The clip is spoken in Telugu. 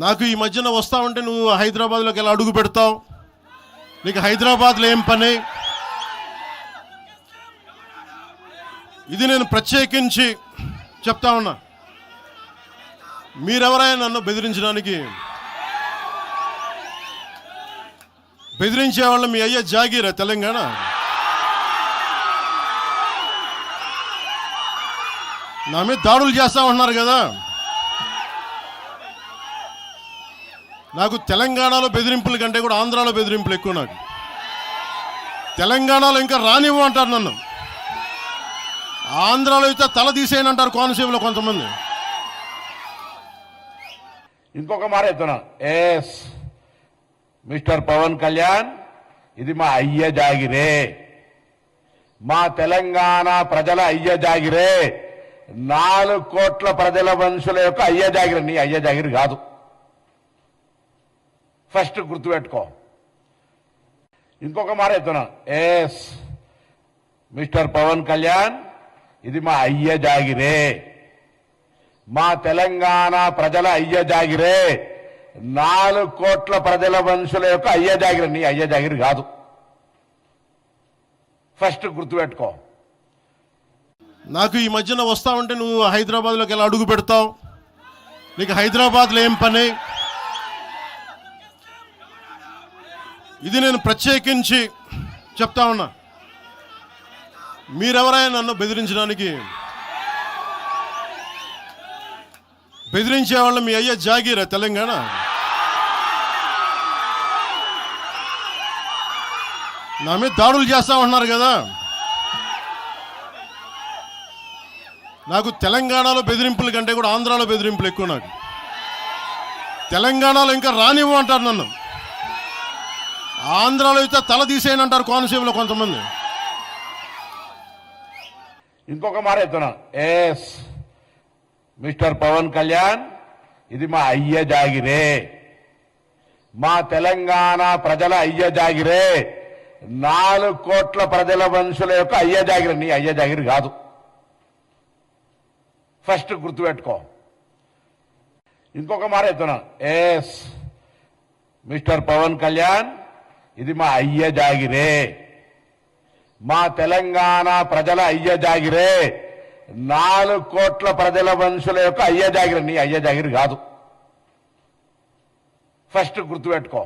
నాకు ఈ మధ్యన వస్తా ఉంటే నువ్వు హైదరాబాద్లోకి ఎలా అడుగు పెడతావు? నీకు హైదరాబాద్లో ఏం పని? ఇది నేను ప్రత్యేకించి చెప్తా ఉన్నా. మీరెవరైనా నన్ను బెదిరించడానికి? బెదిరించే వాళ్ళ మీ అయ్యే జాగీరా తెలంగాణ? నా మీద దాడులు చేస్తా ఉన్నారు కదా. నాకు తెలంగాణలో బెదిరింపుల కంటే కూడా ఆంధ్రాలో బెదిరింపులు ఎక్కువ. నాకు తెలంగాణలో ఇంకా రానివ్వు అంటారు నన్ను. ఆంధ్రాలో అయితే తల తీసేయని అంటారు కోనసీమలో కొంతమంది. ఇంకొక మాట చెప్తున్నా, ఎస్ మిస్టర్ పవన్ కళ్యాణ్, ఇది మా అయ్య జాగిరే, మా తెలంగాణ ప్రజల అయ్య జాగిరే, 4 కోట్ల ప్రజల మనుషుల యొక్క అయ్య జాగిరి. నీ అయ్య జాగిరి కాదు, ఫస్ట్ గుర్తుపెట్టుకో. ఇంకొక మాట చెప్తున్నా, ఎస్ మిస్టర్ పవన్ కళ్యాణ్, ఇది మా అయ్య జాగిరే, మా తెలంగాణ ప్రజల అయ్య జాగిరే, 4 కోట్ల ప్రజల మనుషుల యొక్క అయ్య జాగిరి. నీ అయ్య జాగిరి కాదు, ఫస్ట్ గుర్తుపెట్టుకో. నాకు ఈ మధ్యన వస్తా ఉంటే నువ్వు హైదరాబాద్లోకి ఎలా అడుగు పెడతావు? నీకు హైదరాబాద్లో ఏం పని? ఇది నేను ప్రత్యేకించి చెప్తా ఉన్నా. మీరెవరైనా నన్ను బెదిరించడానికి? బెదిరించే వాళ్ళ మీ అయ్యే జాగీరా తెలంగాణ? నా మీద దాడులు చేస్తా ఉన్నారు కదా. నాకు తెలంగాణలో బెదిరింపుల కంటే కూడా ఆంధ్రాలో బెదిరింపులు ఎక్కువ. నాకు తెలంగాణలో ఇంకా రానివ్వు అంటారు నన్ను. ఆంధ్రాలో అయితే తల తీసేయని అంటారు కోనసీమలో కొంతమంది. ఇంకొక మాట చెప్తున్నా, ఎస్ మిస్టర్ పవన్ కళ్యాణ్, ఇది మా అయ్య జాగిరే, మా తెలంగాణ ప్రజల అయ్య జాగిరే, 4 కోట్ల ప్రజల మనుషుల యొక్క అయ్య జాగిరి. నీ అయ్య జాగిరి కాదు, ఫస్ట్ గుర్తుపెట్టుకో. ఇంకొక మాట చెప్తున్నా, ఎస్ మిస్టర్ పవన్ కళ్యాణ్, ఇది మా అయ్య జాగిరే, మా తెలంగాణ ప్రజల అయ్య జాగిరే, 4 కోట్ల ప్రజల మనుషుల యొక్క అయ్య జాగిరి. నీ అయ్య జాగిరి కాదు, ఫస్ట్ గుర్తుపెట్టుకో.